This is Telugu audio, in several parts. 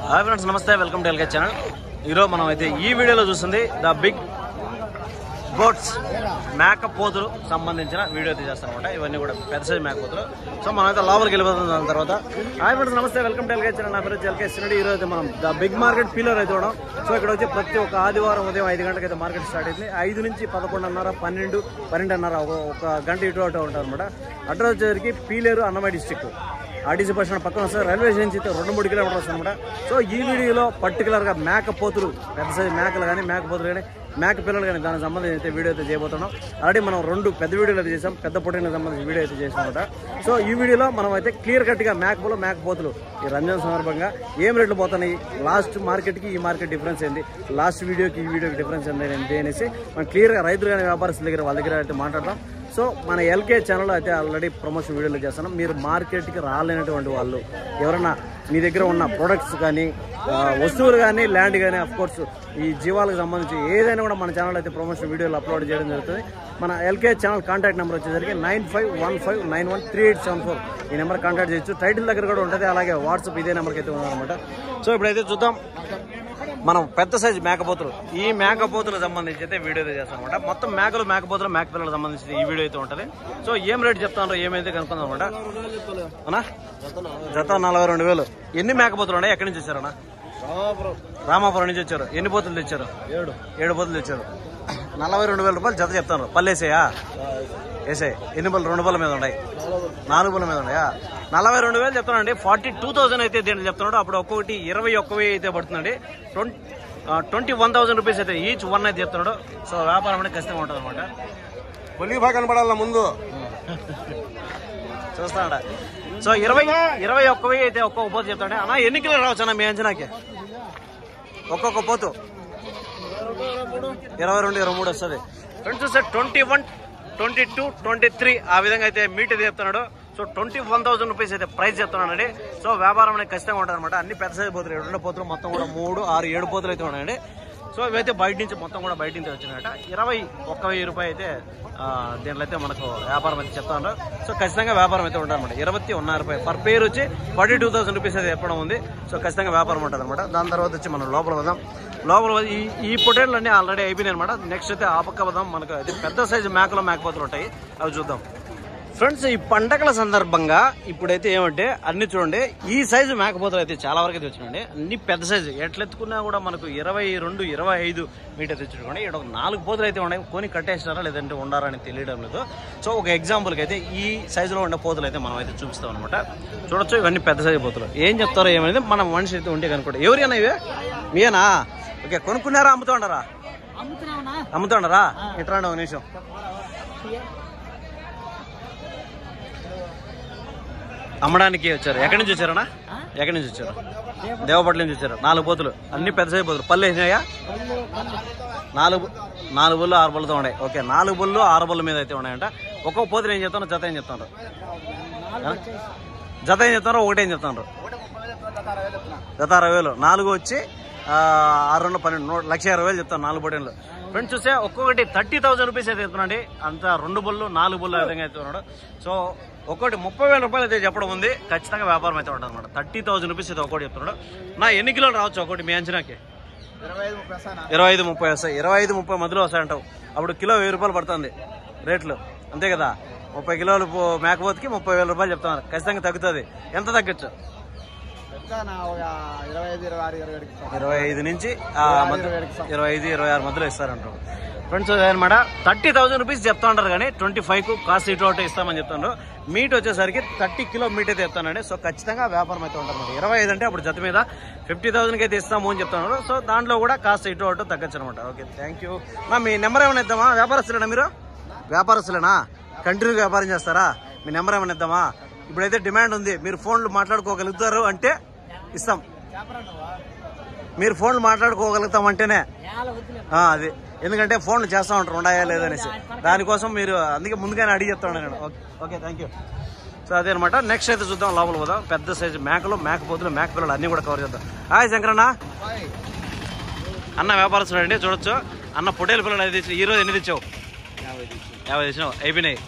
హాయ్ ఫ్రెండ్స్, నమస్తే. Welcome to LK channel. ఈరోజు మనం అయితే ఈ వీడియోలో చూస్తుంది ద బిగ్ గోట్స్ మేకపోతులు సంబంధించిన వీడియో అయితే చేస్తాం అనమాట. ఇవన్నీ కూడా పెద్ద సైజ్ మేకపోతులు. సో మనం అయితే లోపలికి వెళ్ళిపోతుంది. దాని తర్వాత హాయ్ ఫ్రెండ్స్, నమస్తే. Welcome to LK channel. నా పేరు ఎల్కే సినడి. ఈరోజు అయితే మనం ద బిగ్ మార్కెట్ పిల్లర్ అయితే ఉన్నాం. సో ఇక్కడ వచ్చి ప్రతి ఒక్క ఆదివారం ఉదయం 5 గంటలకు అయితే మార్కెట్ స్టార్ట్ అయింది. 5 నుంచి 11:30, 12, 12:30 ఒక గంట ఇటు అటు ఉంటుంది అనమాట. అడ్రస్ వచ్చేసరికి Peeleru, Annamayya district. RTC bus stand పక్కన వస్తుంది. రైల్వే స్టేషన్ అయితే 2-3 కిలోమీటర్స్ వస్తుంది అనమాట. సో ఈ వీడియోలో పర్టికులర్గా మేకపోతులు, పెద్ద సైజు మేకలు కానీ, మేకపోతులు కానీ, మేక పిల్లలు కానీ దానికి సంబంధించి అయితే వీడియో అయితే చేయబోతున్నాం. ఆల్రెడీ మనం 2 పెద్ద వీడియోలు అయితే చేసాం, పెద్ద పొట్టేలకు సంబంధించి వీడియో అయితే చేసాం అనమాట. సో ఈ వీడియోలో మనం అయితే క్లియర్ కట్గా మేకపోతులు ఈ రంజాన్ సందర్భంగా ఏం రేట్లు పోతున్నాయి, లాస్ట్ మార్కెట్కి ఈ మార్కెట్ డిఫరెన్స్ ఏంది, లాస్ట్ వీడియోకి ఈ వీడియోకి డిఫరెన్స్ ఏంటి అనేసి మనం క్లియర్గా రైతులు కానీ వ్యాపారస్తుల దగ్గర వాళ్ళ దగ్గర అయితే మాట్లాడదాం. సో మన ఎల్కే ఛానల్లో అయితే ఆల్రెడీ ప్రమోషన్ వీడియోలు చేస్తున్నాం. మీరు మార్కెట్కి రాలేనటువంటి వాళ్ళు ఎవరన్నా మీ దగ్గర ఉన్న ప్రొడక్ట్స్ కానీ, వస్తువులు కానీ, ల్యాండ్ కానీ, అఫ్కోర్స్ ఈ జీవాలకు సంబంధించి ఏదైనా కూడా మన ఛానల్ అయితే ప్రమోషన్ వీడియోలు అప్లోడ్ చేయడం జరుగుతుంది. మన ఎల్కే ఛానల్ కాంటాక్ట్ నెంబర్ వచ్చేసరికి 9515913874. ఈ నెంబర్ కాంటాక్ట్ చేయొచ్చు. టైటిల్ దగ్గర కూడా ఉంటుంది. అలాగే వాట్సాప్ ఇదే నెంబర్కి అయితే ఉందన్నమాట. సో ఇప్పుడైతే చూద్దాం మనం పెద్ద సైజు మేకపోతులు, ఈ మేకపోతులకు సంబంధించి అయితే వీడియో అయితే చేస్తాం అనమాట. మొత్తం మేకపోతులు, మేక పిల్లలకు సంబంధించి ఈ వీడియో అయితే ఉంటుంది. సో ఏం రేట్ చెప్తానో ఏమైతే కనుక్కుందాం అనమాట. అన్నా జత 42,000. ఎన్ని మేకపోతులు ఉన్నాయి? ఎక్కడి నుంచి వచ్చారన్నా? రామాపురం నుంచి వచ్చారు. ఎన్ని పోతులు తెచ్చారు? 7 పోతులు తెచ్చారు. 42,000 రూపాయలు జత చెప్తాను. పళ్ళు వేసాయా? వేసాయి. ఎన్ని పళ్ళు? 2 పళ్ళ మీద ఉన్నాయి, 4 పళ్ళ మీద ఉన్నాయా? 42,000 చెప్తానండి. 42,000 అయితే దీంట్లో చెప్తున్నాడు. అప్పుడు ఒక్కొక్కటి 21,000 అయితే పడుతుందండి. 21,000 రూపీస్ అయితే ఈచ్ వన్ అయితే చెప్తున్నాడు. సో వ్యాపారం అనేది ఖచ్చితంగా ఉంటుంది అనమాట. పొలిఫా కనపడాల ముందు చూస్తాడ. సో 21,000 అయితే ఒక్కొక్క పోతు చెప్తాడు. అన్నా ఎన్ని కిలోలు రావచ్చు అన్న మీ అంచనాకి? ఒక్కొక్క పోతు 22, 23 వస్తుంది. ఫ్రెండ్స్ చూస్తే 21, 22, 23 ఆ విధంగా అయితే మీట్ అయితే చెప్తున్నాడు. సో 21,000 రూపీస్ అయితే ప్రైస్ చెప్తున్నానండి. సో వ్యాపారం అనేది ఖచ్చితంగా ఉంటుంది అనమాట. అన్ని పెద్ద సైజు పోతులు, 2 పోతులు మొత్తం కూడా 3, 6, 7 పోతులు అయితే ఉన్నాయండి. సో ఇవైతే బయట నుంచి మొత్తం కూడా బయట నుంచి వచ్చినాయట. 21,000 రూపాయలు అయితే దీంట్లో అయితే మనకు వ్యాపారం అయితే చెప్తాను. సో ఖచ్చితంగా వ్యాపారం అయితే ఉంటుంది అనమాట. 21,000 రూపాయలు పర్ పేరు వచ్చి 42,000 రూపీస్ అయితే చెప్పడం ఉంది. సో ఖచ్చితంగా వ్యాపారం ఉంటుంది అనమాట. దాని తర్వాత వచ్చి మనం లోపల వద్దాం. ఈ పొటేళ్ళు అన్నీ ఆల్రెడీ అయిపోయినాయి అనమాట. నెక్స్ట్ అయితే ఆ పక్క వద్దాం. మనకు అది పెద్ద సైజు మేకపోతులు ఉంటాయి, అవి చూద్దాం. ఫ్రెండ్స్ ఈ పండగల సందర్భంగా ఇప్పుడైతే ఏమంటే అన్ని చూడండి, ఈ సైజు మేకపోతులు అయితే చాలా వరకు అయితే వచ్చినాయండి. అన్ని పెద్ద సైజు ఎట్లెత్తుకున్నా కూడా మనకు 22, 25 మీటర్ తెచ్చుకోండి. ఇక్కడ 4 పోతులు అయితే ఉన్నాయి. కొని కట్టేసినారా లేదంటే ఉండారని తెలియడం లేదు. సో ఒక ఎగ్జాంపుల్కి అయితే ఈ సైజులో ఉండే పోతులు అయితే మనం అయితే చూపిస్తాం అనమాట. చూడొచ్చు, ఇవన్నీ పెద్ద సైజు పోతులు. ఏం చెప్తారో ఏమైంది మన మనిషి అయితే ఉంటే కనుకోండి. ఎవరైనా ఇవే మీయేనా? ఓకే, కొనుక్కున్నారా? అమ్ముతుండారా? ఇట్లా ఒక నిమిషం. అమ్మడానికి వచ్చారు. ఎక్కడి నుంచి వచ్చారన్నా? ఎక్కడి నుంచి వచ్చారు? దేవపట్ల నుంచి వచ్చారు. 4 పోతులు, అన్ని పెద్ద సైజు పోతులు. పళ్ళు వేసినాయా? 4 బళ్ళు 6 బళ్ళతో ఉన్నాయి. ఓకే, 4 బళ్ళు 6 బళ్ళ మీద అయితే ఉన్నాయంట. ఒక్కొక్క పోతులు ఏం చెప్తాను, జత ఏం చెప్తాను? జత ఏం చెప్తారు? ఒకటేం చెప్తాను? జత 60,000. 4 వచ్చి 6, 12, 1,60,000 చెప్తాను 4 పొటేళ్ళు. ఫ్రెండ్స్ చూస్తే ఒక్కొక్కటి 30,000 రూపీస్ అయితే చెప్తున్నాండి. అంత 2 బళ్ళు 4 బళ్ళు విధంగా అయితే ఉన్నాడు. సో ఒక్కొక్కటి 30,000 రూపాయలు అయితే చెప్పడం ఉంది. ఖచ్చితంగా వ్యాపారం అయితే ఉంటుంది అనమాట. 30,000 రూపీస్ అయితే ఒక్కటి చెప్తున్నాడు. నా ఎన్ని కిలోలు రావచ్చు ఒకటి మీ అంచనాకి? 25-30 వస్తాయి. 25-30 మధ్యలో వస్తాయంటావు. అప్పుడు కిలో 1,000 రూపాయలు పడుతుంది రేట్లు, అంతే కదా? 30 కిలోలు మేకపోతుకి 30,000 రూపాయలు చెప్తున్నారు. ఖచ్చితంగా తగ్గుతుంది. ఎంత తగ్గచ్చు? 25 నుంచి 25-26 మధ్యలో ఇస్తారంటారు. ఫ్రెండ్స్ అనమాట. 30,000 రూపీస్ చెప్తా ఉంటారు కానీ 25కు కాస్ట్ ఇటు అవుట్ ఇస్తామని చెప్తున్నారు. మీట్ వచ్చేసరికి 30 కిలో మీట్ అయితే చెప్తానండి. సో ఖచ్చితంగా వ్యాపారం అయితే ఉంటుంది. 25 అంటే అప్పుడు జత మీద 50,000కి అయితే ఇస్తాము అని చెప్తున్నారు. సో దాంట్లో కూడా కాస్ట్ ఇటు అవుట్ తగ్గచ్చు అనమాట. Okay, thank you. Me number ఏమైనా ఇద్దామా? వ్యాపారస్తులేనా మీరు? వ్యాపారస్తులేనా? కంటిన్యూ వ్యాపారం చేస్తారా? మీ నెంబర్ ఏమైనా ఇద్దామా? ఇప్పుడైతే డిమాండ్ ఉంది. మీరు ఫోన్లు మాట్లాడుకోగలుగుతారు అంటే ఇస్తాం. మీరు ఫోన్లు మాట్లాడుకోగలుగుతామంటేనే అది. ఎందుకంటే ఫోన్లు చేస్తూ ఉంటారు ఉన్నాయా లేదనేసి. దానికోసం మీరు అందుకే ముందుగానే అడిగి చెప్తా ఉన్నాను నేను. Okay, thank you. సో అదే అనమాట. నెక్స్ట్ అయితే చూద్దాం, లోపల పోదాం. పెద్ద సైజు మేకలు, మేకపోతులు, మేక పిల్లలు అన్నీ కూడా కవర్ చేద్దాం. హాయ్ శంకరన్న. అన్న వ్యాపారస్తుడు అండి. చూడొచ్చు అన్న పొటేలు పిల్లలు అయితే ఈ రోజు ఎన్ని తెచ్చావు? 50 తెచ్చినావు. అయిపోయినాయి.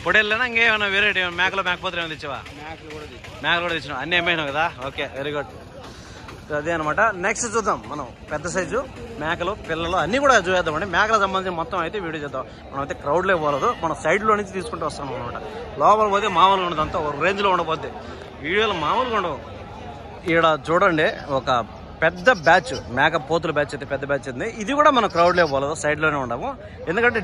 పొడేళ్ళనా ఇంకేమైనా వేరే మేకలు మేకపోతులు ఏమైనా తెచ్చావా? మేకలు కూడా తెచ్చినావు. అన్నీ ఏమైనావు కదా? Okay, very good. అదే అనమాట. నెక్స్ట్ చూద్దాం మనం పెద్ద సైజు మేకలు పిల్లలు అన్నీ కూడా చూద్దామండి. మేకలకు సంబంధించి మొత్తం అయితే వీడియో చేద్దాం. మనం అయితే క్రౌడ్లో పోలేదు, మనం సైడ్లో నుంచి తీసుకుంటూ వస్తాం అనమాట. లోపల పోతే మామూలుగా ఉండదు, అంతా ఒక రేంజ్లో ఉండబోద్ది. వీడియోలో మామూలుగా ఉండవు. ఇక్కడ చూడండి ఒక పెద్ద బ్యాచ్ మేక పోతుల బ్యాచ్ అయితే పెద్ద బ్యాచ్ ఉంది. ఇది కూడా మనం క్రౌడ్లో పోలేదు, సైడ్లోనే ఉండము. ఎందుకంటే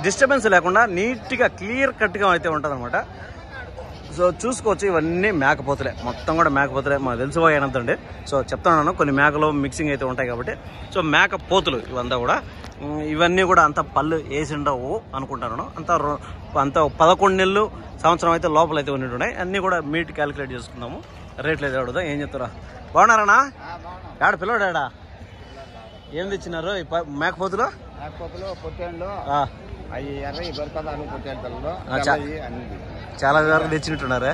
డిస్టర్బెన్స్ లేకుండా నీట్గా క్లియర్ కట్గా అయితే ఉంటుంది అనమాట. సో చూసుకోవచ్చు, ఇవన్నీ మేకపోతులే, మొత్తం కూడా మేకపోతులే. మాకు తెలిసిపోయానంతండి. సో చెప్తున్నాను, కొన్ని మేకలు మిక్సింగ్ అయితే ఉంటాయి కాబట్టి. సో మేకపోతులు ఇవంతా కూడా, ఇవన్నీ కూడా అంత పళ్ళు వేసి ఉండవు అనుకుంటాను. అంత 11 నెలలు సంవత్సరం అయితే లోపల అయితే ఉన్నాయి. అన్నీ కూడా మీట్ క్యాలిక్యులేట్ చేసుకుందాము. రేట్లు అయితే అడుగుదాం. ఏం చెప్తారా? బాగున్నారన్నా? ఆడ పిల్లడాడా ఏం తెచ్చినారు ఈ మేకపోతులు? చాలా వరకు తెచ్చినట్టున్నారా?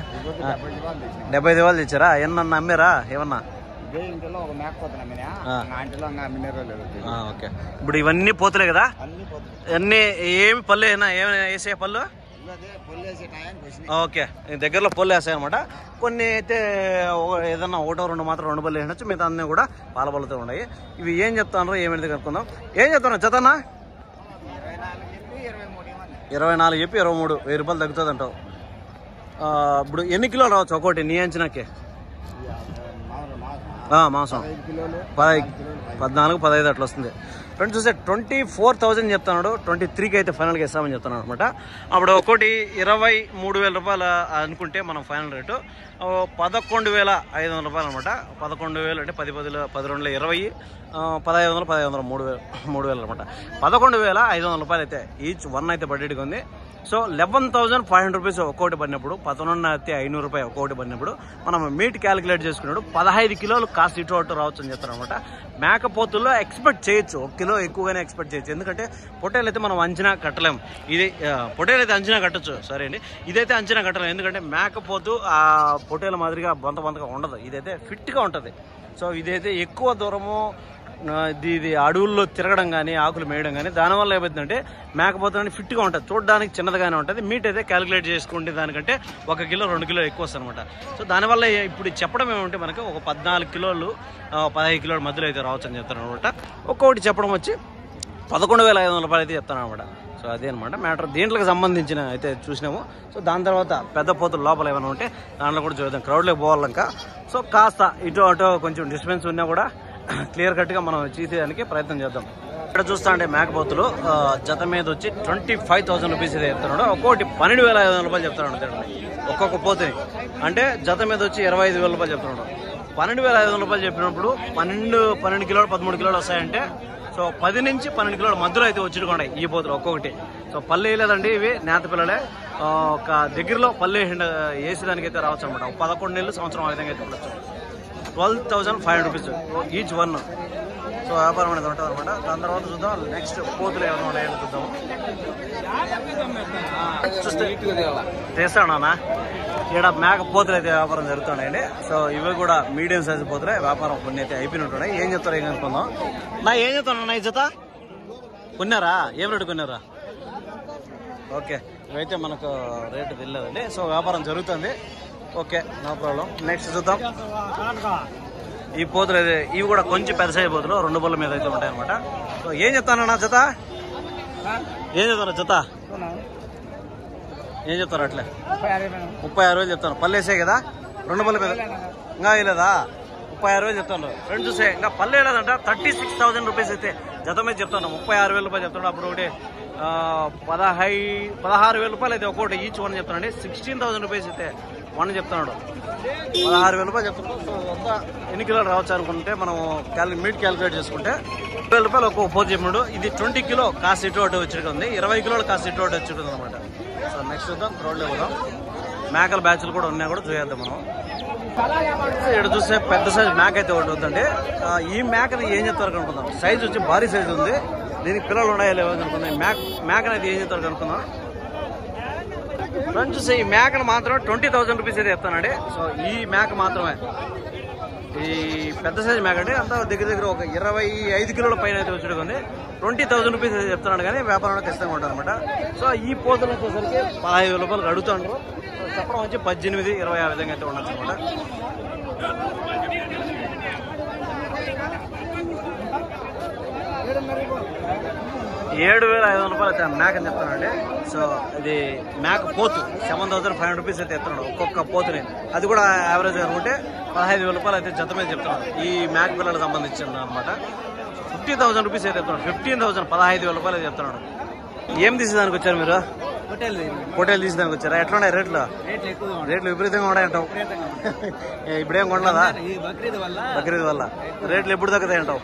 75 వాళ్ళు తెచ్చారా? ఏమన్నా అమ్మారా ఏమన్నా? ఓకే. ఇప్పుడు ఇవన్నీ పోతులే కదా, అన్ని ఏమి పళ్ళు అయినా ఏమైనా వేసే పళ్ళు? ఓకే, దగ్గరలో పళ్ళు వేసాయి అనమాట. కొన్ని అయితే ఏదన్నా 1-2 మాత్రం 2 పళ్ళు వేసినచ్చు, మిగతా అన్నీ కూడా పాల పళ్ళతో ఉన్నాయి. ఇవి ఏం చెప్తాను ఏమైతే కనుక్కుందాం. ఏం చెప్తాను జతనా? 24 చెప్పి 23 1000 రూపాయలు తగ్గుతుంది అంటావు. ఇప్పుడు ఎన్ని కిలోలు రావచ్చు ఒక్కోటి నీ అంచనాకి? మాంసం 14-15 అట్లా వస్తుంది. ఫ్రెండ్స్ చూస్తే 24,000 చెప్తున్నాడు. 23కి అయితే ఫైనల్గా ఇస్తామని చెప్తున్నాడు అనమాట. అప్పుడు ఒక్కోటి 23,000 రూపాయలు అనుకుంటే మనం ఫైనల్ రేటు 11,500 రూపాయలు అనమాట. 11,000 అంటే 10 10 10 20 1500 1500 3,000 అనమాట. 11,500 రూపాయలు అయితే ఈచ్ వన్ అయితే బడ్జెట్గా ఉంది. సో 11,500 రూపీస్ ఒక్కోటి పడినప్పుడు, 11,500 రూపాయలు ఒక్కోటి పడినప్పుడు మనం మీట్ క్యాలిక్యులేట్ చేసుకున్నాడు 15 కిలోలు కాస్ట్ ఇటు అటు రావచ్చు అని చెప్తారు అనమాట. మేకపోతుల్లో ఎక్స్పెక్ట్ చేయొచ్చు, 1 కిలో ఎక్కువగానే ఎక్స్పెక్ట్ చేయొచ్చు. ఎందుకంటే పొట్టేలు అయితే మనం అంచనా కట్టలేము. ఇది పొట్టేలు అయితే అంచనా కట్టచ్చు, సరే అండి. ఇదైతే అంచనా కట్టలేము, ఎందుకంటే మేకపోతు ఆ పొట్టేల మాదిరిగా బొంతగా ఉండదు. ఇదైతే ఫిట్గా ఉంటుంది. సో ఇదైతే ఎక్కువ దూరము ఇది అడవుల్లో తిరగడం కానీ ఆకులు మేయడం కానీ దానివల్ల ఏమవుతుందంటే మేకపోతే ఫిట్గా ఉంటుంది, చూడడానికి చిన్నదిగానే ఉంటుంది. మీట్ అయితే క్యాలిక్యులేట్ చేసుకుంటే దానికంటే 1 కిలో 2 కిలో ఎక్కువ వస్తుంది అనమాట. సో దానివల్ల ఇప్పుడు చెప్పడం ఏమంటే మనకి ఒక 14 కిలోలు 15 కిలోల మధ్యలో అయితే రావచ్చు అని చెప్తాను అనమాట. ఒక్కొక్కటి చెప్పడం వచ్చి 11,500 రూపాయలు అయితే చెప్తాను అనమాట. సో అదే అనమాట మ్యాటర్. దీంట్లోకి సంబంధించిన అయితే చూసినాము. సో దాని తర్వాత పెద్ద పోతులు లోపల ఏమైనా ఉంటే దాంట్లో కూడా చూద్దాం. క్రౌడ్లోకి పోవాలంక. సో కాస్త ఇటు అటు కొంచెం డిస్టెన్స్ ఉన్నా కూడా క్లియర్ కట్గా మనం చేసేదానికి ప్రయత్నం చేద్దాం. ఇక్కడ చూస్తా అంటే మేకపోతులు జత మీద వచ్చి 25,000 రూపీస్ అయితే చెప్తున్నాడు. ఒక్కొక్కటి 12,500 రూపాయలు చెప్తున్నాడు తినండి ఒక్కొక్క పోతుని. అంటే జత మీద వచ్చి 25,000 రూపాయలు చెప్తున్నాడు. 12,500 రూపాయలు చెప్పినప్పుడు 12 కిలోలు 13 కిలోలు వస్తాయంటే సో 10 నుంచి 12 కిలోల మధ్యలో అయితే వచ్చిడుకోండి ఈ పోతులు ఒక్కొక్కటి. సో పళ్ళు వేయలేదండి, ఇవి నేత పిల్లలే. ఒక దగ్గరలో పళ్ళు వేసేదానికి అయితే రావచ్చు అనమాట. 11 నెలలు సంవత్సరం ఆ విధంగా అయితే ఉండొచ్చు. 12,500 రూపీస్ ఈచ్ వన్. సో వ్యాపారం అనేది ఉంటుంది అనమాట. దాని తర్వాత చూద్దాం నెక్స్ట్ పోతులు ఏమైనా ఉన్నాయని చూద్దాం. చూస్తే చేస్తాడా ఇక్కడ మేక పోతులు అయితే వ్యాపారం జరుగుతున్నాయండి. సో ఇవి కూడా మీడియం సైజు పోతులే. వ్యాపారం కొన్ని అయితే అయిపోయినట్టున్నాయి. ఏం చెప్తారు ఏం కనుక్కుందాం. ఏం చెప్తాను ఈ జత కొన్నారా? ఏం రేటు కొన్నారా? ఓకే, ఇవైతే మనకు రేటు తెలియదండి. సో వ్యాపారం జరుగుతుంది. Okay, no problem. నెక్స్ట్ చూద్దాం. ఈ పోతులు అయితే ఇవి కూడా కొంచెం పెద్ద సైజు పోతులు 2 బళ్ళ మీద అయితే ఉంటాయి అనమాట. సో ఏం చెప్తానన్నా జత? ఏం చెప్తారా జత? ఏం చెప్తారు అట్లే? 36,000 చెప్తాను. పళ్ళు వేసాయి కదా 2 బళ్ళ మీద ఇంకా వేయలేదా? 36,000 చెప్తాను. ఫ్రెండ్ చూసే ఇంకా పళ్ళు వేయలేదంట. 36,000 రూపీస్ అయితే జత మీద చెప్తాను. 36,000 రూపాయలు చెప్తాడు. అప్పుడు ఒకటి 16,000 రూపాయలు అయితే ఒక్కొక్కటి ఈచ్ వన్ చెప్తానండి. 16,000 రూపీస్ అయితే వన్ చెప్తున్నాడు. 16,000 రూపాయలు చెప్తున్నాడు. సో అంతా ఎన్ని కిలోలు రావచ్చు అనుకుంటే మనం మీట్ క్యాలిక్యులేట్ చేసుకుంటే 12 రూపాయలు ఒక్కొక్క పోతు చెప్పినాడు. ఇది 20 కిలో కాస్ట్ ఇటు అటు వచ్చి ఉంది, 20 కిలోలు కాస్ట్ ఇటు అటు వచ్చి అనమాట. సో నెక్స్ట్ చూద్దాం, రోడ్లో పోదాం. మేకల బ్యాచ్లు కూడా ఉన్నాయి, కూడా చూసేద్దాం మనం. ఇక్కడ చూస్తే పెద్ద సైజు మేక అయితే ఒకటి వద్దండి. ఈ మేకని ఏం చెప్తారు కనుక్కుందాం. సైజు వచ్చి భారీ సైజు ఉంది. దీనికి పిల్లలు ఉన్నాయో లేవో కనుక్కుందాం. మేకని అయితే ఏం చెప్తారు కనుక్కుందాం. ఫ్రెండ్స్ చూస్తే ఈ మేకను మాత్రం 20,000 రూపీస్ అయితే చెప్తానండి. సో ఈ మేక మాత్రమే, ఈ పెద్ద సైజు మేక అండి. అంతా దగ్గర ఒక 25 కిలోల పైన అయితే వచ్చేది ఉంది. 20,000 రూపీస్ అయితే చెప్తున్నాడు, కానీ వ్యాపారంలో ఖచ్చితంగా ఉంటుంది అనమాట. సో ఈ పోతులు వచ్చేసరికి 15,000 రూపాయలు అడుగుతాడు. చెప్పడం వచ్చి 18, 20 ఆ విధంగా అయితే ఉండొచ్చు అనమాట. 7,500 రూపాయలు అయితే మేక అని చెప్తానండి. సో ఇది మేక పోతు 7,500 రూపీస్ అయితే ఎత్తున్నాడు ఒక్కొక్క పోతుని. అది కూడా యావరేజ్ అనుకుంటే 15,000 రూపాయలు అయితే జత మీద చెప్తున్నాడు ఈ మేక పిల్లలకు సంబంధించిన అనమాట. 50,000 రూపీస్ అయితే ఎత్తున్నాడు. 15,000 15,000 రూపాయలు అయితే చెప్తున్నాడు. ఏం తీసేదానికి వచ్చారు మీరు? హోటల్ తీసేదానికి వచ్చారా? ఎట్లా ఉన్నాయి రేట్లు? రేట్లు విపరీతంగా ఉన్నాయంటావు. ఇప్పుడేం కొనలేదా? బక్రీద్ వల్ల రేట్లు ఎప్పుడు తగ్గుతాయి అంటావు?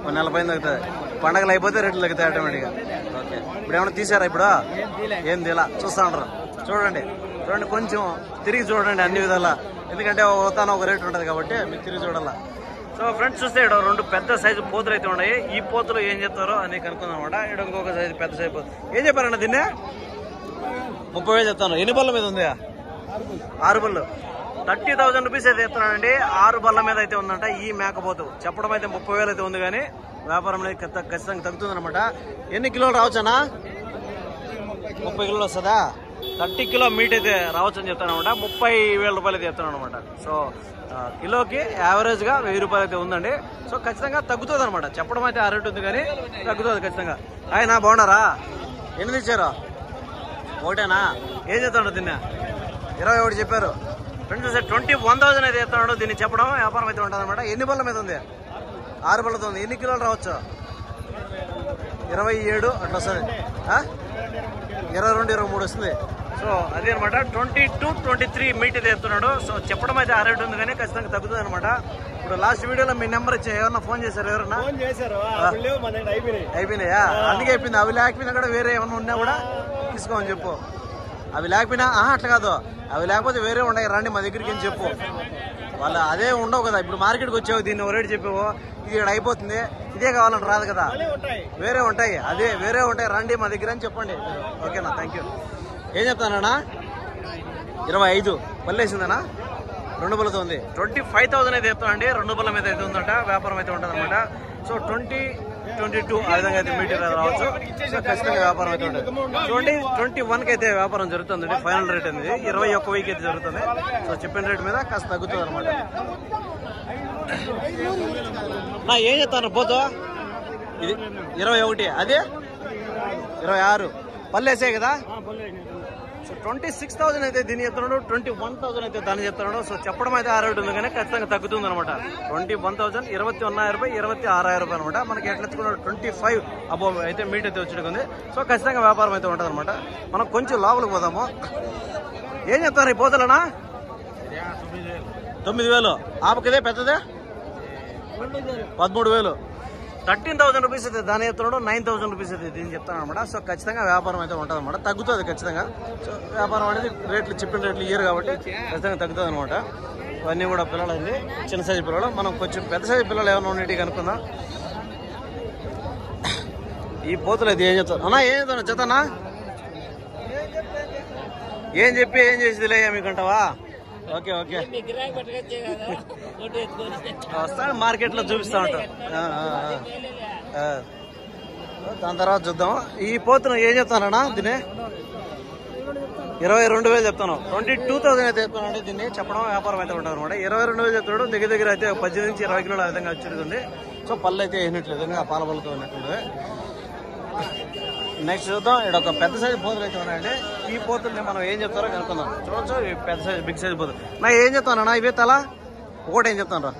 1 నెల పైన తగ్గుతుంది. పండగలు అయిపోతే రేట్లు తగ్గుతాయి ఆటోమేటిక్గా. ఓకే, ఇప్పుడు ఏమన్నా తీసారా? ఇప్పుడు ఏం తీలా చూస్తా ఉంటారు. చూడండి కొంచెం తిరిగి చూడండి అన్ని విధాలా. ఎందుకంటే ఒకతాన ఒక రేటు ఉంటుంది కాబట్టి మీరు తిరిగి చూడాలా. సో ఫ్రెండ్స్ చూస్తే ఇక్కడ 2 పెద్ద సైజు పోతులు అయితే ఉన్నాయి. ఈ పోతులు ఏం చెప్తారో అని కనుక్కుందాం అనమాట. ఇక్కడ ఇంకొక సైజు పెద్ద సైజు పోతు ఏం చెప్పారన్న దీన్ని? 30,000 చెప్తాను. ఎన్ని బళ్ళ మీద ఉంది? 6 బళ్ళు. 30,000 రూపీస్ అయితే చెప్తున్నానండి. 6 బళ్ళ మీద అయితే ఉందంట ఈ మేకపోతు. చెప్పడం అయితే 30,000 అయితే ఉంది, కానీ వ్యాపారం అనేది ఖచ్చితంగా తగ్గుతుంది అనమాట. ఎన్ని కిలోలు రావచ్చనా? 30 కిలోలు వస్తుందా? 30 కిలో మీట్ అయితే రావచ్చు అని చెప్తాను అనమాట. 30,000 రూపాయలు అయితే చెప్తాను అనమాట. సో కిలోకి యావరేజ్ గా 1,000 రూపాయలు అయితే ఉందండి. సో ఖచ్చితంగా తగ్గుతుంది అనమాట. చెప్పడం అయితే ఆ రేటు ఉంది, కానీ తగ్గుతుంది ఖచ్చితంగా. ఆయన బాగున్నారా? ఎన్ని తెచ్చారు? ఒకటేనా? ఏం చెప్తాడు దీన్ని? 21 చెప్పారు. ఫ్రెండ్స్ 21,000 అయితే చెప్తాడు. దీన్ని చెప్పడం వ్యాపారం అయితే ఉంటుంది అనమాట. ఎన్ని బళ్ళ మీద ఉంది? 6 బళ్ళతో ఉంది. ఎన్ని కిలోలు రావచ్చు? 27 అట్లా వస్తుంది. 22, 23 వస్తుంది. సో అదే అనమాట. 22, 23 మీట్ అయితే చెప్తున్నాడు. సో చెప్పడం అయితే ఆ రేటు ఉంది, కానీ ఖచ్చితంగా తగ్గుతుంది అనమాట. ఇప్పుడు లాస్ట్ వీడియోలో మీ నెంబర్ ఇచ్చా, ఎవరన్నా ఫోన్ చేశారు? ఎవరన్నా అయిపోయినాయా? అందుకే అయిపోయింది. అవి లేకపోయినా కూడా వేరే ఏమన్నా ఉన్నా కూడా తీసుకోమని చెప్పు. అవి లేకపోయినా అట్లా కాదు, అవి లేకపోతే వేరే ఉన్నాయి రండి మా దగ్గరికి అని చెప్పు. వాళ్ళు అదే ఉండవు కదా. ఇప్పుడు మార్కెట్కి వచ్చావు, దీన్ని ఒక రేటు చెప్పావు, ఇది ఇక్కడ అయిపోతుంది, ఇదే కావాలని రాదు కదా, వేరే ఉంటాయి. అదే వేరే ఉంటాయి, రండి మా దగ్గర అని చెప్పండి. ఓకేనా? Thank you. ఏం చెప్తానన్నా? 25 పల్లెసిందనా? 2 బళ్ళతో ఉంది. 25,000 అయితే చెప్తానండి. 2 బళ్ళ మీద అయితే ఉందంట. వ్యాపారం అయితే ఉంటుంది అనమాట. సో 20, 22 ఆ విధంగా అయితే మీటర్ రావచ్చు. సో ఖచ్చితంగా వ్యాపారం అయితే ఉంటుంది. 21కి అయితే వ్యాపారం జరుగుతుంది. ఫైనల్ రేట్ అనేది 21,000 అయితే జరుగుతుంది. సో చెప్పిన రేట్ మీద కాస్త తగ్గుతుంది అనమాట. ఏం చెప్తాను పోతో? ఇది 21, అదే 26 పల్లెసే కదా. సో 26,000 అయితే దీన్ని చెప్తున్నాడు. 21,000 అయితే దాన్ని చెప్తున్నాడు. సో చెప్పడం అయితే ఆ రేటు ఉంది, కానీ ఖచ్చితంగా తగ్గుతుంది అనమాట. 21,000 21,000 రూపాయలు 26,000 రూపాయలు అనమాట. మనకి ఎట్లా ఎత్తుకున్నాడు 25 అబోవ్ అయితే మీట్ అయితే వచ్చేది. సో ఖచ్చితంగా వ్యాపారం అయితే ఉంటుంది అనమాట. మనం కొంచెం లోపలికి పోదాము. ఏం చెప్తాను ఈ పోతలనా? 9,000. ఆపకదే పెద్దదే 13,000. 13,000 రూపీస్ అయితే దాని చెప్తున్నాడు. 9,000 రూపీస్ అయితే దీన్ని చెప్తాను అనమాట. సో ఖచ్చితంగా వ్యాపారం అయితే ఉంటుంది అనమాట. తగ్గుతుంది ఖచ్చితంగా. సో వ్యాపారం అనేది రేట్లు చెప్పిన రేట్లు ఇయ్యరు కాబట్టి ఖచ్చితంగా తగ్గుతుంది అనమాట. ఇవన్నీ కూడా పిల్లలు అండి, చిన్న సైజు పిల్లలు. మనం కొంచెం పెద్ద సైజు పిల్లలు ఏమైనా ఉండేటి కనుక్కుందాం. ఈ పోతులు అయితే ఏం చెప్తాను అన్నా? ఏం చెప్తాను చెప్తానా? ఏం చెప్పి ఏం చేసేదిలే మీకంటావా? ఓకే ఓకే, వస్తాను మార్కెట్ లో చూపిస్తా ఉంటాం. దాని తర్వాత చూద్దాం. ఈ పోతును ఏం చెప్తానన్నా? దీన్ని 22,000 చెప్తాను. 22,000 అయితే చెప్తానండి. దీన్ని చెప్పడం వ్యాపారం అయితే ఉంటుంది అనమాట. 22,000 చెప్తున్నాడు. దగ్గర అయితే 18 నుంచి 20 కిలోల విధంగా వచ్చేది. సో పళ్ళు అయితే వేసినట్లు విధంగా పాల పళ్ళతో ఉన్నట్టుంది. నెక్స్ట్ చూద్దాం. ఇక్కడ ఒక పెద్ద సైజు పోతులు అయితే ఉన్నాయండి. ఈ పోతుల్ని మనం ఏం చెప్తారో కనుక్కుందాం. చూడొచ్చు, ఈ పెద్ద సైజు బిగ్ సైజు పోతులు. నా ఏం చెప్తానన్నా? ఇవే తల ఒకటి ఏం చెప్తాను రా?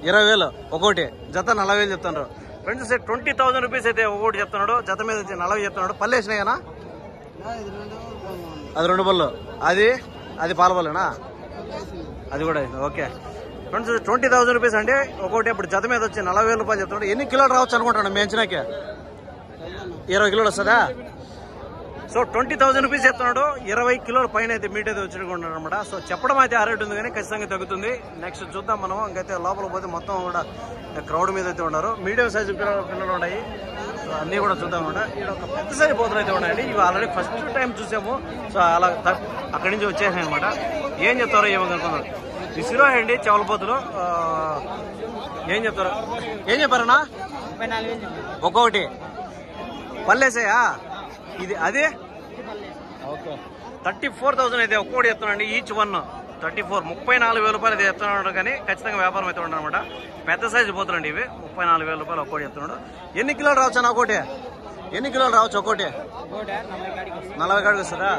20,000 ఒకటి. జత 40,000 చెప్తాను. ఫ్రెండ్స్ 20,000 రూపీస్ అయితే ఒకటి చెప్తున్నాడు. జత మీద వచ్చి 40 చెప్తున్నాడు. పళ్ళు వేసినాయనా? అది 2 బళ్ళు. అది పాల బళ్ళేనా? అది కూడా ఓకే. ఫ్రెండ్స్ 20,000 రూపీస్ అండి ఒకటి. ఇప్పుడు జత మీద వచ్చి 40,000 రూపాయలు చెప్తున్నాడు. ఎన్ని కిలోలు రావచ్చు అనుకుంటాను మీ అంచనాకి? 20 కిలోలు వస్తుందా? సో 20,000 రూపీస్ చెప్తున్నాడు. 20 కిలోల పైన అయితే మీట్ అయితే వచ్చుకుంటున్నాడు అనమాట. సో చెప్పడం అయితే ఆ రేటు ఉంది, కానీ ఖచ్చితంగా తగ్గుతుంది. నెక్స్ట్ చూద్దాం మనం. ఇంకైతే లోపల పోతే మొత్తం కూడా క్రౌడ్ మీద అయితే ఉన్నారు. మీడియం సైజు పిల్లలు ఉన్నాయి. సో అన్నీ కూడా చూద్దాం అనమాట. ఇక్కడ ఒక పెద్ద సైజు పోతులు అయితే ఉన్నాయండి. ఇవి ఆల్రెడీ ఫస్ట్ టైం చూసాము. సో అలా అక్కడి నుంచి వచ్చేసాయి అనమాట. ఏం చెప్తారో ఏమో కనుక్కున్నారు. విసిరో అండి చెవల పోతులు. ఏం చెప్తారు? ఏం చెప్పారన్నా? ఒక్కొక్కటి పల్లెసాయా? ఇది అదే ఓకే. 34,000 అయితే ఒక్కోటి చెప్తానండి. ఈచ్ వన్ 34,000 రూపాయలు అయితే చెప్తున్నాడు, కానీ ఖచ్చితంగా వ్యాపారం అయితే ఉండనమాట. పెద్ద సైజు పోతుందండి ఇవి. 34,000 రూపాయలు ఒక్కోటి చెప్తున్నాడు. ఎన్ని కిలోలు రావచ్చు అన్న ఒకటి? ఎన్ని కిలోలు రావచ్చు ఒక్కోటి? 40 కాడికి వస్తుందా?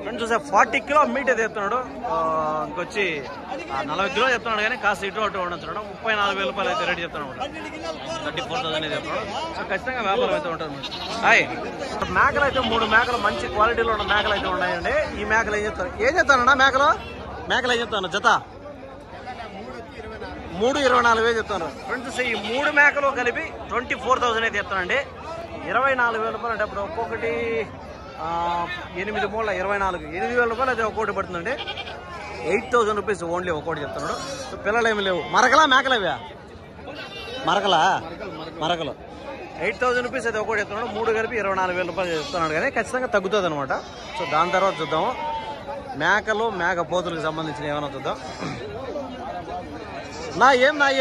ఫ్రెండ్స్ చూసే 40 కిలో మీట్ అయితే చెప్తున్నాడు. ఇంకొచ్చి 40 కిలో చెప్తున్నాడు, కానీ కాస్త ఇటు అటు ఉండొచ్చున్నాడు. 34,000 రూపాయలు అయితే రేట్ చెప్తున్నాడు. 34,000 అయితే చెప్తున్నాడు. సో ఖచ్చితంగా వ్యాపారం అయితే ఉంటుంది. హాయ్, మేకలు అయితే 3 మేకలు మంచి క్వాలిటీలో ఉన్న మేకలు అయితే ఉన్నాయండి. ఈ మేకలు ఏం చెప్తానన్నా? మేకలు ఏం చెప్తాను? జత 3,24,000 చెప్తాను. ఫ్రెండ్స్ ఈ 3 మేకలు కలిపి 24,000 అయితే చెప్తానండి. 24,000 రూపాయలు అంటే అప్పుడు ఒక్కొక్కటి 8 మూల 24, 8,000 రూపాయలు అయితే ఒక్కోటి పడుతుందండి. 8,000 రూపీస్ ఓన్లీ ఒక్కోటి చెప్తున్నాడు. సో పిల్లలు ఏమి లేవు. మరకలా మేకలవ్యా? మరకలు 8,000 రూపీస్ అయితే ఒక్కోటి చెప్తున్నాడు. 3 కలిపి 24,000 రూపాయలు చెప్తున్నాడు, కానీ ఖచ్చితంగా తగ్గుతుంది అనమాట. సో దాని తర్వాత చూద్దాము మేకలు మేక పోతులకు సంబంధించిన ఏమైనా చూద్దాం.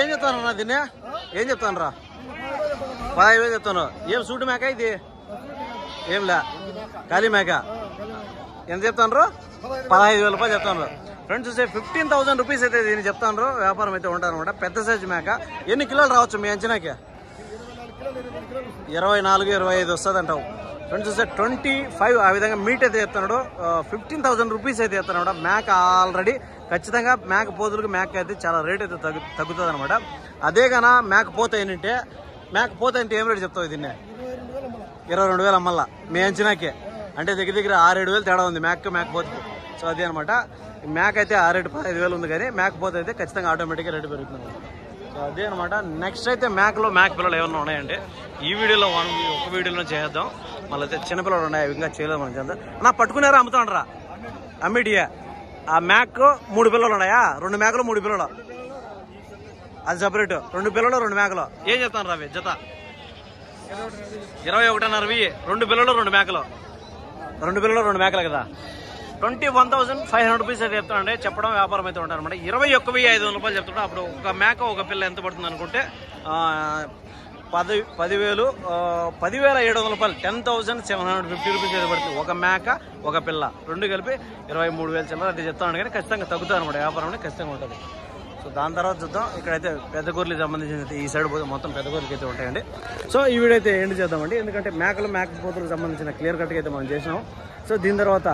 ఏం చెప్తాను నా దీన్ని? ఏం చెప్తాను రా? 15,000 చెప్తాను. ఏం సూటు మేక ఇది? ఏంలే ఖాళీ మేక. ఎంత చెప్తాను? 15,000 రూపాయలు చెప్తాను. ఫ్రెండ్స్ చూసే 15,000 రూపీస్ అయితే దీన్ని చెప్తాను. వ్యాపారం అయితే ఉంటాను అనమాట. పెద్ద సైజు మేక. ఎన్ని కిలోలు రావచ్చు మీ అంచనాకి? 24, 25 వస్తుంది అంటావు. ఫ్రెండ్స్ చూస్తే 25 ఆ విధంగా మీట్ అయితే చెప్తున్నాడు. 15,000 రూపీస్ అయితే చెప్తున్నాడు. మేక ఆల్రెడీ ఖచ్చితంగా మేక పోతులకు మేక అయితే చాలా రేట్ అయితే తగ్గుతుంది అనమాట. అదే కన్నా మేక పోతే ఏంటంటే ఏం రేట్ చెప్తావు దీన్ని? 22,000 అమ్మల్లా మీ అంచనాకే. అంటే దగ్గర 6-7 వేలు తేడా ఉంది మేక పోతుకు. సో అదే అనమాట. మేక అయితే 15,000 ఉంది, కానీ మేక పోతే అయితే ఖచ్చితంగా ఆటోమేటిక్గా రేటు పెరుగుతుంది. సో అదే అనమాట. నెక్స్ట్ అయితే మేక పిల్లలు ఏమన్నా ఉన్నాయంటే ఈ వీడియోలో ఒక వీడియోలో చేద్దాం. మళ్ళీ అయితే చిన్నపిల్లలు ఉన్నాయి, ఇంకా చేయలేదు మనం చేద్దాం. నా పట్టుకున్నారా? అమ్ముతాండ్రా? అమ్మిడియా? ఆ మేక 3 పిల్లలు ఉన్నాయా? 2 మేకలు 3 పిల్లలు, అది సపరేట్. 2 పిల్లలు 2 మేకలు. ఏం చెప్తాను రావి? జత 21,500. 2 పిల్లలు 2 మేకలు. 2 పిల్లలు 2 మేకలు కదా. 21,500 రూపీస్ అయితే చెప్తానండి. చెప్పడం వ్యాపారం అయితే ఉంటారు అనమాట. 21,500 రూపాయలు చెప్తాడు. అప్పుడు ఒక మేక ఒక పిల్ల ఎంత పడుతుంది అనుకుంటే 10,700 రూపాయలు, 10,750 రూపీస్ అయితే పడుతుంది. ఒక మేక ఒక పిల్ల 2 కలిపి 23,000 చిల్లర అయితే చెప్తాను, కానీ ఖచ్చితంగా తగ్గుతుంది అనమాట. వ్యాపారం ఖచ్చితంగా ఉంటుంది. సో దాని తర్వాత చూద్దాం. ఇక్కడైతే పెద్ద గొర్రెలకు సంబంధించిన ఈ సైడ్ పోతే మొత్తం పెద్ద గొర్రెలకి అయితే ఉంటాయండి. సో ఈ వీడియో అయితే ఎండ్ చేద్దామండి, ఎందుకంటే మేక పోతులకు సంబంధించిన క్లియర్ కట్గా అయితే మనం చేసినాం. సో దీని తర్వాత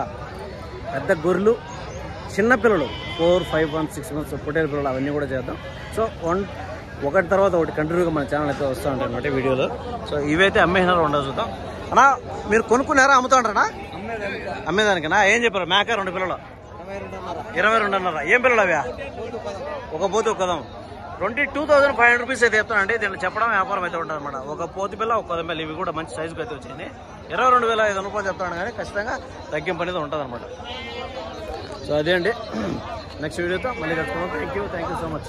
పెద్ద గొర్రెలు, చిన్నపిల్లలు 4, 5 months 6 months పొట్టేలు పిల్లలు అవన్నీ కూడా చేద్దాం. సో ఒకటి తర్వాత ఒకటి కంటిన్యూగా మన ఛానల్ అయితే వస్తూ ఉంటాయి అనమాట వీడియోలో. సో ఇవైతే అమ్మేసినారు ఉండవు చూద్దాం. అన్నా మీరు కొనుక్కున్నారా? అమ్ముతాంటారా? అమ్మేదానికనా? ఏం చెప్పారు? మేక 2 పిల్లలు 22,500. ఏం పిల్లలు అవా? ఒక పోతు ఒక కదం. 22,500 రూపీస్ అయితే చెప్తానండి. దీంట్లో చెప్పడం వ్యాపారం అయితే ఉంటుంది అనమాట. ఒక పోతు పిల్ల ఒక కదం పిల్ల ఇవి కూడా మంచి సైజుకి అయితే వచ్చింది. 22,500 రూపాయలు చెప్తాను, కానీ ఖచ్చితంగా తగ్గింపు అనేది ఉంటుంది అనమాట. సో అదే అండి. నెక్స్ట్ వీడియోతో మళ్ళీ కలుసుకున్నాం. Thank you so much.